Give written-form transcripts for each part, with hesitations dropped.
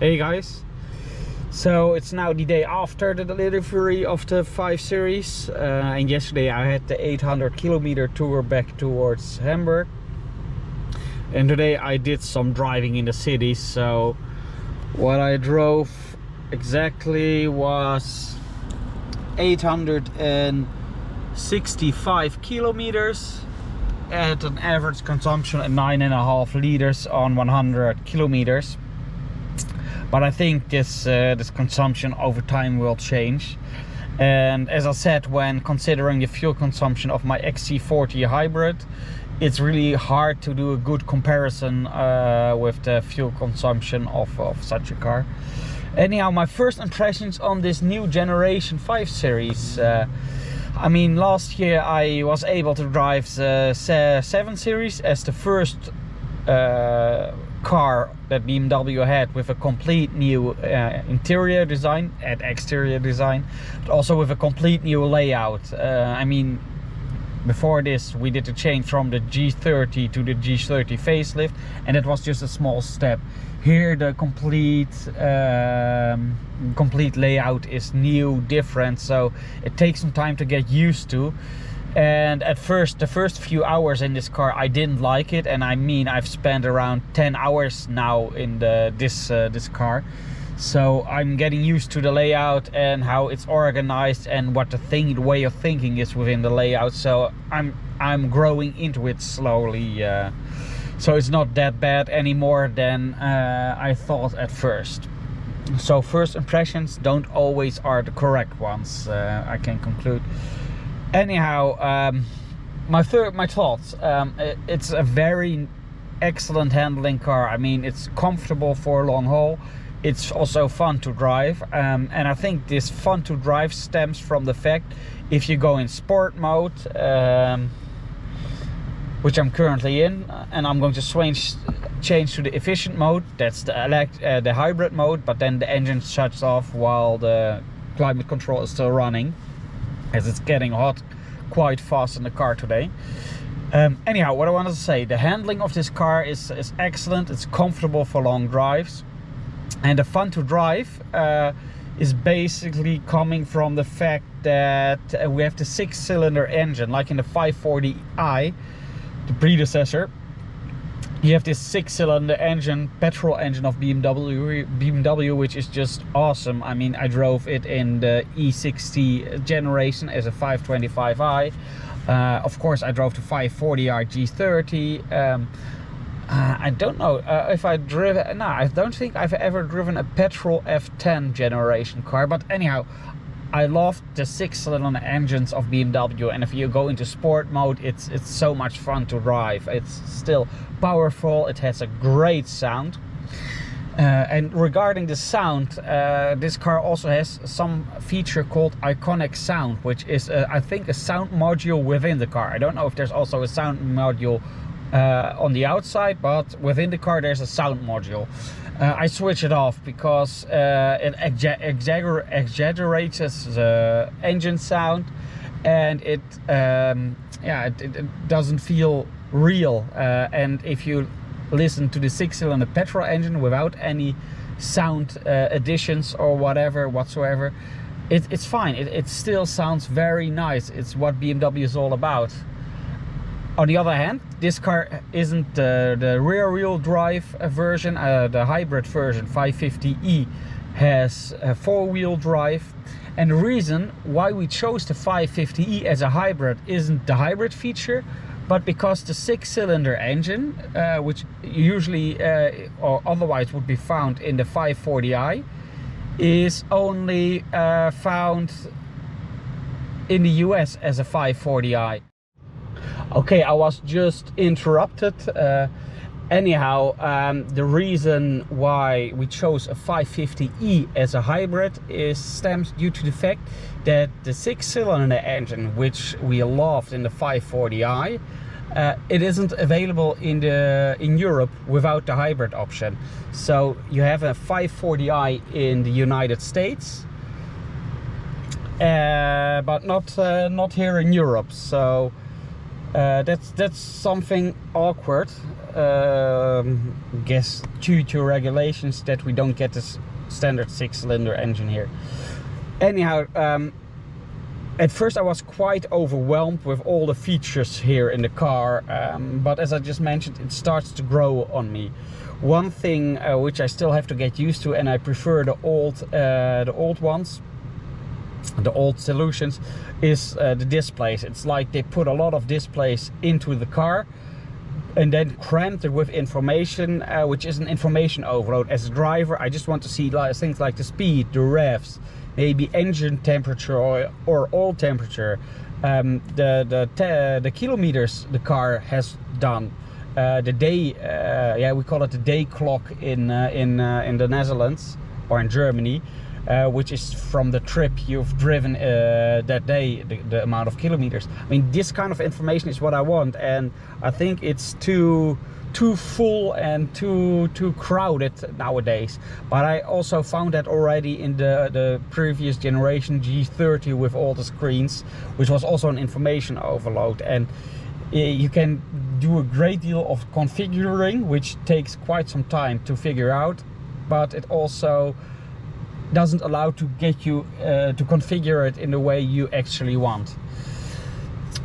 Hey guys, so it's now the day after the delivery of the 5 Series and yesterday I had the 800-kilometer tour back towards Hamburg, and today I did some driving in the city. So what I drove exactly was 865 kilometers at an average consumption of 9.5 liters on 100 kilometers. But I think this consumption over time will change. And as I said, when considering the fuel consumption of my XC40 hybrid, it's really hard to do a good comparison with the fuel consumption of such a car. Anyhow, my first impressions on this new generation 5 Series. I mean, last year I was able to drive the 7 Series as the first car that BMW had with a complete new interior design and exterior design, but also with a complete new layout. I mean, before this we did a change from the G30 to the G30 facelift, and it was just a small step. Here the complete layout is new, different, so it takes some time to get used to. And at first, the first few hours in this car, I didn't like it, and I mean, I've spent around 10 hours now in this car, so I'm getting used to the layout and how it's organized and what the way of thinking is within the layout. So I'm growing into it slowly. So it's not that bad anymore than I thought at first. So first impressions don't always are the correct ones, I can conclude. Anyhow, my thoughts. It's a very excellent handling car. I mean, it's comfortable for a long haul. It's also fun to drive, and I think this fun to drive stems from the fact if you go in sport mode, which I'm currently in, and I'm going to change to the efficient mode. That's the hybrid mode, but then the engine shuts off while the climate control is still running, as it's getting hot quite fast in the car today. Anyhow, what I wanted to say, the handling of this car is excellent. It's comfortable for long drives, and the fun to drive is basically coming from the fact that we have the 6-cylinder engine, like in the 540i, the predecessor. You have this 6-cylinder engine, petrol engine of BMW, which is just awesome. I mean, I drove it in the E60 generation as a 525i. Of course, I drove the 540i G30. I don't know if I driven. No, I don't think I've ever driven a petrol F10 generation car. But anyhow, I love the 6-cylinder engines of BMW, and if you go into sport mode, it's so much fun to drive. It's still powerful. It has a great sound. And regarding the sound, this car also has some feature called Iconic Sound, which is I think a sound module within the car. I don't know if there's also a sound module on the outside, but within the car there's a sound module. I switch it off because it exaggerates the engine sound, and it doesn't feel real. And if you listen to the 6-cylinder petrol engine without any sound additions or whatsoever, it's fine. It still sounds very nice. It's what BMW is all about. On the other hand, this car isn't the rear-wheel drive version. The hybrid version 550e has a 4-wheel drive, and the reason why we chose the 550e as a hybrid isn't the hybrid feature, but because the 6-cylinder engine, which usually or otherwise would be found in the 540i, is only found in the US as a 540i. Okay, I was just interrupted. Anyhow, the reason why we chose a 550e as a hybrid stems due to the fact that the 6-cylinder engine, which we loved in the 540i, it isn't available in Europe without the hybrid option. So you have a 540i in the United States, but not here in Europe. So That's something awkward. Guess due to regulations that we don't get this standard 6-cylinder engine here. Anyhow, at first I was quite overwhelmed with all the features here in the car, but as I just mentioned, it starts to grow on me. One thing which I still have to get used to, and I prefer the old ones, the old solutions, is the displays. It's like they put a lot of displays into the car and then cramped it with information, which is an information overload. As a driver, I just want to see things like the speed, the revs, maybe engine temperature or oil temperature, the kilometers the car has done, the day, yeah, we call it the day clock in the Netherlands or in Germany, which is from the trip you've driven that day, the amount of kilometers. I mean, this kind of information is what I want, and I think it's too full and too crowded nowadays. But I also found that already in the previous generation G30 with all the screens, which was also an information overload, and you can do a great deal of configuring, which takes quite some time to figure out, but it also doesn't allow to get you to configure it in the way you actually want.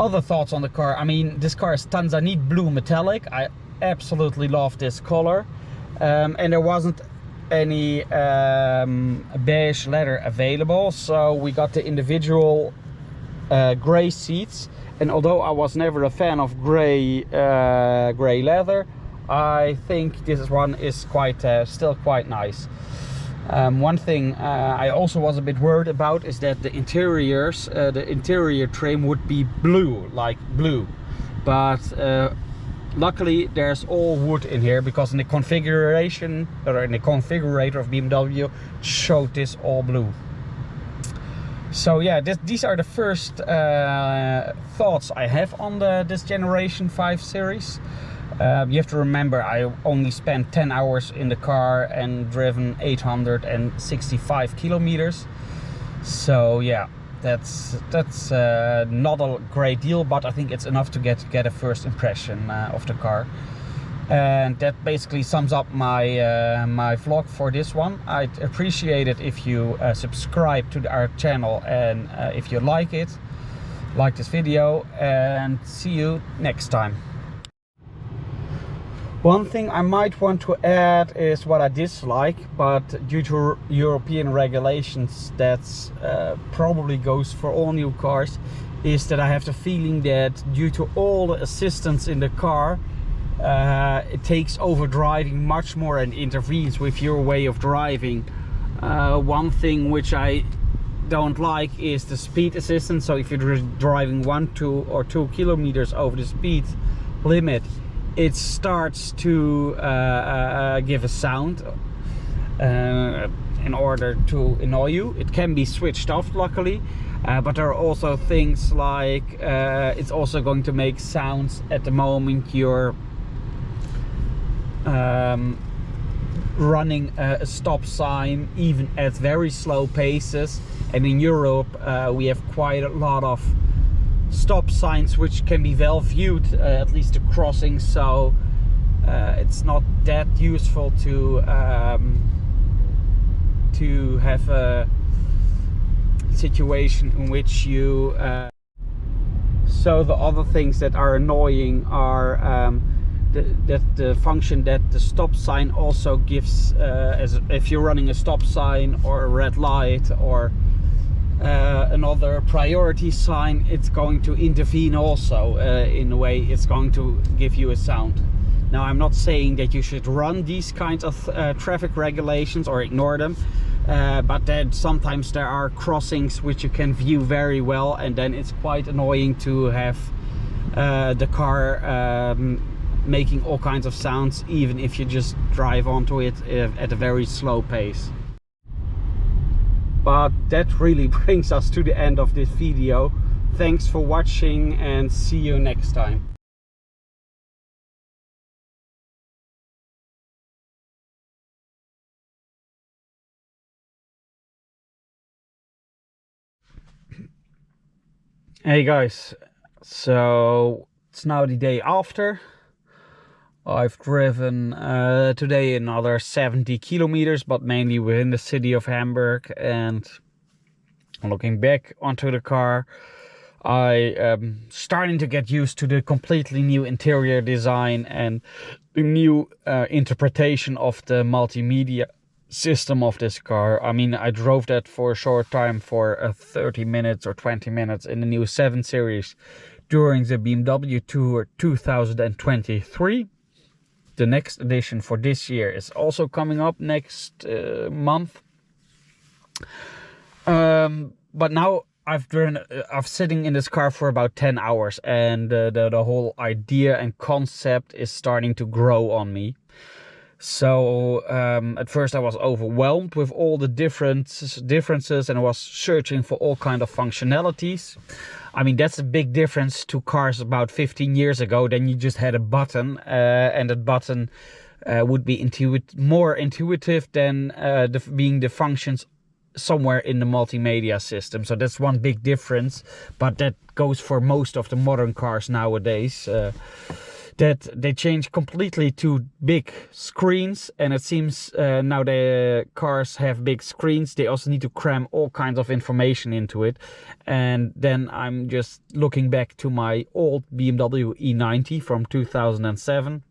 Other thoughts on the car. I mean, this car is Tanzanite blue metallic. I absolutely love this color, and there wasn't any beige leather available, so we got the individual gray seats. And although I was never a fan of gray leather, I think this one is still quite nice. One thing I also was a bit worried about is that the interiors, the interior trim would be blue, but luckily there's all wood in here, because in the configuration, or in the configurator of BMW, showed this all blue. So yeah, these are the first thoughts I have on this Generation 5 series. You have to remember, I only spent 10 hours in the car and driven 865 kilometers. So yeah, that's not a great deal, but I think it's enough to get a first impression of the car. And that basically sums up my my vlog for this one. I'd appreciate it if you subscribe to our channel, and if you like this video, and see you next time. One thing I might want to add is what I dislike, but due to European regulations, that's probably goes for all new cars, is that I have the feeling that due to all the assistance in the car, it takes over driving much more and intervenes with your way of driving. One thing which I don't like is the speed assistance. So if you're driving 1, 2 or 2 kilometers over the speed limit, it starts to give a sound in order to annoy you. It can be switched off, luckily, but there are also things like it's also going to make sounds at the moment you're running a stop sign, even at very slow paces. And in Europe we have quite a lot of stop signs which can be well viewed, at least the crossing, so it's not that useful to have a situation in which you so the other things that are annoying are the function that the stop sign also gives, as if you're running a stop sign or a red light or another priority sign, it's going to intervene also, in a way it's going to give you a sound. Now, I'm not saying that you should run these kinds of traffic regulations or ignore them, but then sometimes there are crossings which you can view very well, and then it's quite annoying to have the car making all kinds of sounds, even if you just drive onto it at a very slow pace. But that really brings us to the end of this video. Thanks for watching, and see you next time. Hey guys, so it's now the day after. I've driven today another 70 kilometers, but mainly within the city of Hamburg. And looking back onto the car, I am starting to get used to the completely new interior design and the new interpretation of the multimedia system of this car. I mean, I drove that for a short time for 30 minutes or 20 minutes in the new 7 Series during the BMW Tour 2023. The next edition for this year is also coming up next month. But now I've sitting in this car for about 10 hours, and the whole idea and concept is starting to grow on me. So at first I was overwhelmed with all the differences, and I was searching for all kind of functionalities. I mean, that's a big difference to cars about 15 years ago. Then you just had a button, and that button would be more intuitive than being the functions somewhere in the multimedia system. So that's one big difference, but that goes for most of the modern cars nowadays. That they change completely to big screens, and it seems now the cars have big screens. They also need to cram all kinds of information into it. And then I'm just looking back to my old BMW E90 from 2007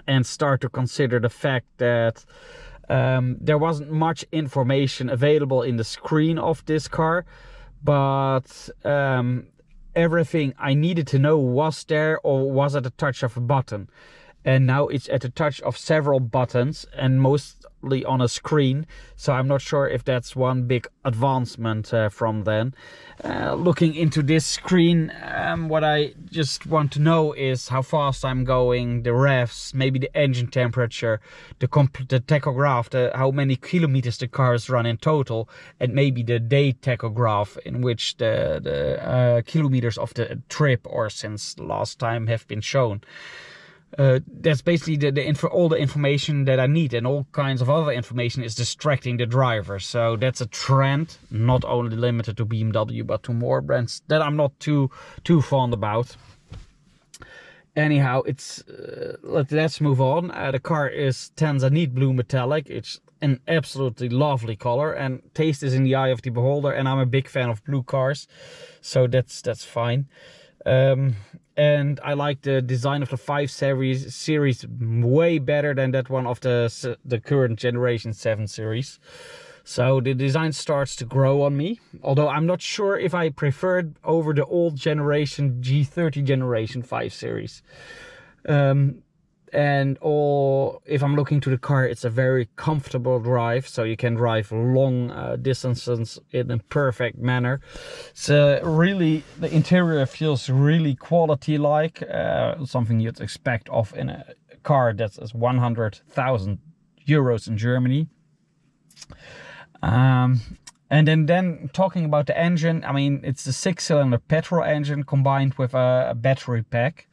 and start to consider the fact that there wasn't much information available in the screen of this car, but everything I needed to know was there, or was at the touch of a button. And now it's at the touch of several buttons and mostly on a screen. So I'm not sure if that's one big advancement from then. Looking into this screen, what I just want to know is how fast I'm going, the revs, maybe the engine temperature, the tachograph, how many kilometers the car has run in total, and maybe the day tachograph, in which the kilometers of the trip or since last time have been shown. That's basically all the information that I need, and all kinds of other information is distracting the driver. So that's a trend, not only limited to BMW, but to more brands that I'm not too fond about. Anyhow, let's move on. The car is Tanzanite blue metallic. It's an absolutely lovely color, and taste is in the eye of the beholder, and I'm a big fan of blue cars, so that's fine. And I like the design of the 5 series way better than that one of the current generation 7 Series. So the design starts to grow on me, although I'm not sure if I prefer it over the old generation G30 generation 5 Series. If I'm looking to the car, it's a very comfortable drive, so you can drive long distances in a perfect manner. So really, the interior feels really quality-like, something you'd expect of in a car that's 100,000 euros in Germany. And then talking about the engine, I mean, it's the 6-cylinder petrol engine combined with a battery pack.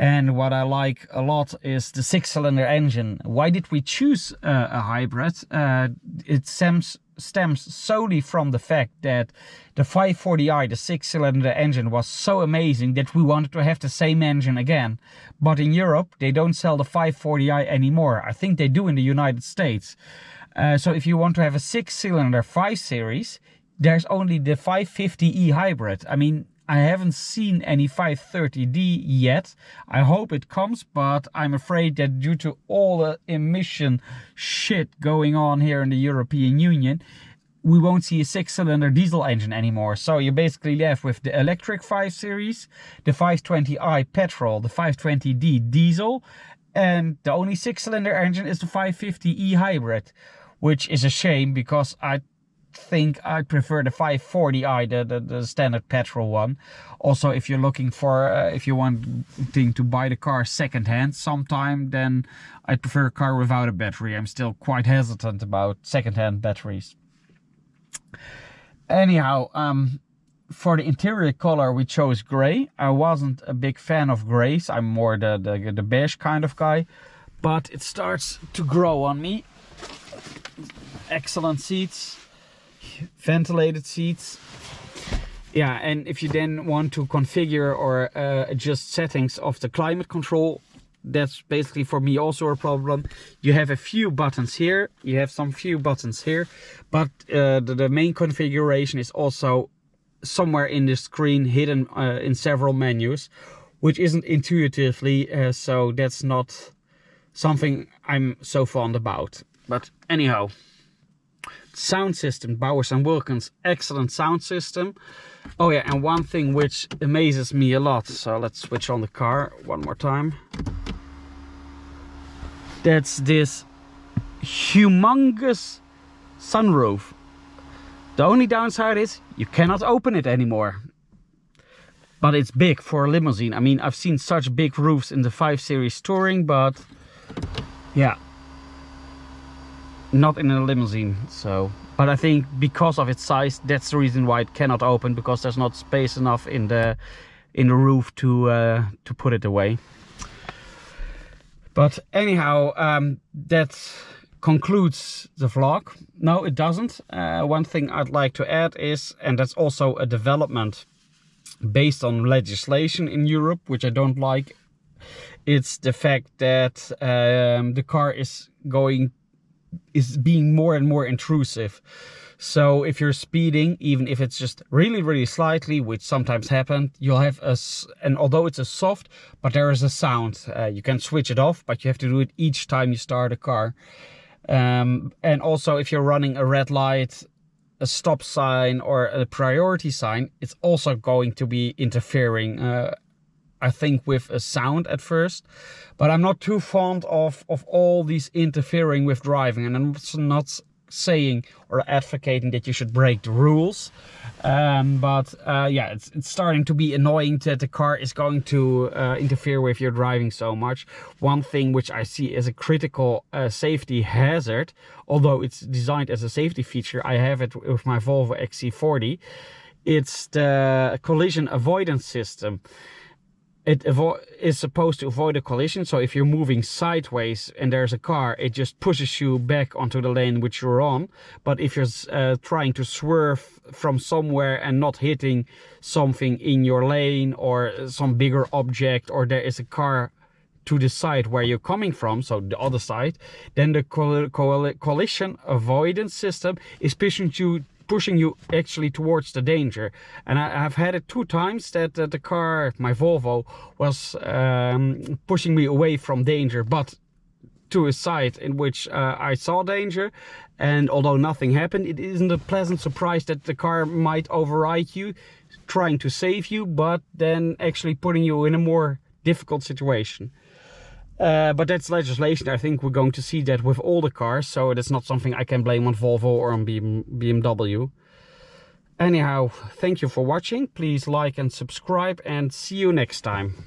And what I like a lot is the 6-cylinder engine. Why did we choose a hybrid? It stems solely from the fact that the 540i, the 6-cylinder engine, was so amazing that we wanted to have the same engine again. But in Europe, they don't sell the 540i anymore. I think they do in the United States. So if you want to have a 6-cylinder 5 Series, there's only the 550e hybrid. I mean, I haven't seen any 530D yet. I hope it comes, but I'm afraid that due to all the emission shit going on here in the European Union, we won't see a 6-cylinder diesel engine anymore. So you're basically left with the electric 5 Series, the 520i petrol, the 520D diesel, and the only 6-cylinder engine is the 550e hybrid, which is a shame because I think I prefer the 540i, the standard petrol one. Also, if you're looking for, if you wanting to buy the car second-hand sometime, then I prefer a car without a battery. I'm still quite hesitant about second-hand batteries. Anyhow, for the interior color we chose gray. I wasn't a big fan of grays. I'm more the beige kind of guy, but it starts to grow on me. Excellent seats, ventilated seats, Yeah, and if you then want to configure or adjust settings of the climate control, that's basically for me also a problem. You have a few buttons here, you have some few buttons here, but the main configuration is also somewhere in the screen, hidden in several menus, which isn't intuitively, so that's not something I'm so fond about. But anyhow, sound system, Bowers & Wilkins, excellent sound system. Oh yeah, and one thing which amazes me a lot, so let's switch on the car one more time. That's this humongous sunroof. The only downside is you cannot open it anymore. But it's big for a limousine. I mean, I've seen such big roofs in the 5 Series Touring, but yeah, not in a limousine. So, but I think because of its size, that's the reason why it cannot open, because there's not space enough in the roof to put it away. But anyhow, that concludes the vlog. No, it doesn't. One thing I'd like to add is, and that's also a development based on legislation in Europe, which I don't like, it's the fact that the car is being more and more intrusive. So if you're speeding, even if it's just really slightly, which sometimes happens, you'll have and although it's a soft, but there is a sound. You can switch it off, but you have to do it each time you start a car. And also if you're running a red light, a stop sign or a priority sign, it's also going to be interfering, I think, with a sound at first. But I'm not too fond of all these interfering with driving, and I'm not saying or advocating that you should break the rules, but yeah, it's starting to be annoying that the car is going to interfere with your driving so much. One thing which I see as a critical safety hazard, although it's designed as a safety feature, I have it with my Volvo XC40, it's the collision avoidance system. It is supposed to avoid a collision, so if you're moving sideways and there's a car, it just pushes you back onto the lane which you're on. But if you're trying to swerve from somewhere and not hitting something in your lane or some bigger object, or there is a car to the side where you're coming from, so the other side, then the collision avoidance system is pushing you actually towards the danger. And I've had it 2 times that the car, my Volvo, was pushing me away from danger, but to a side in which I saw danger. And although nothing happened, it isn't a pleasant surprise that the car might override you, trying to save you, but then actually putting you in a more difficult situation. But that's legislation. I think we're going to see that with all the cars, so that's not something I can blame on Volvo or on BMW. Anyhow, thank you for watching. Please like and subscribe, and see you next time.